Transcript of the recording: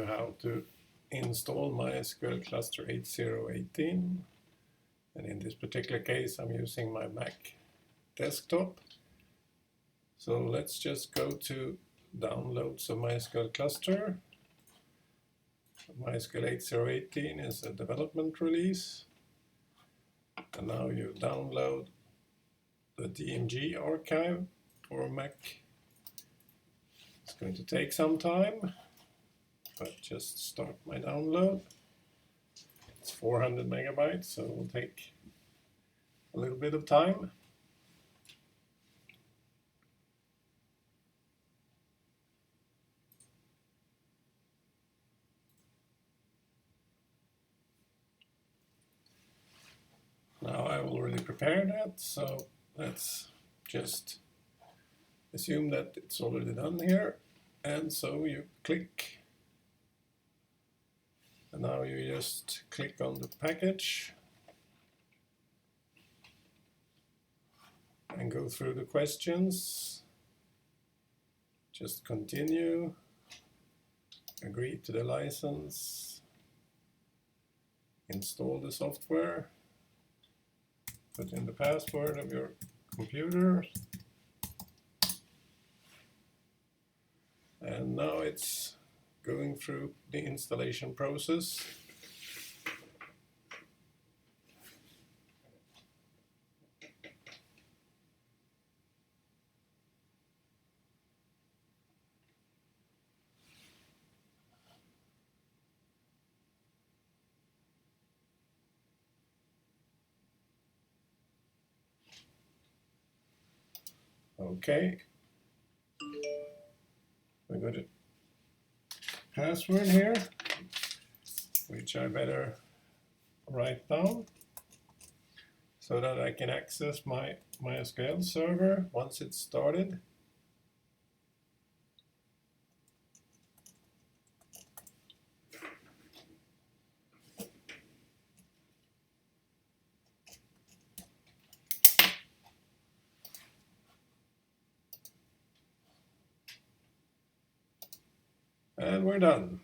How to install MySQL Cluster 8018, and in this particular case I'm using my Mac desktop. So let's just go to downloads of MySQL Cluster. MySQL 8018 is a development release, and now you download the DMG archive for Mac. It's going to take some time, but just start my download. It's 400 megabytes, so it will take a little bit of time. Now I already prepared that, so let's just assume that it's already done here. And so you click, and now you just click on the package and go through the questions. Just continue, agree to the license, install the software, put in the password of your computer, and now it's going through the installation process. Okay, we got a password here, which I better write down so that I can access my MySQL server once it's started. And we're done.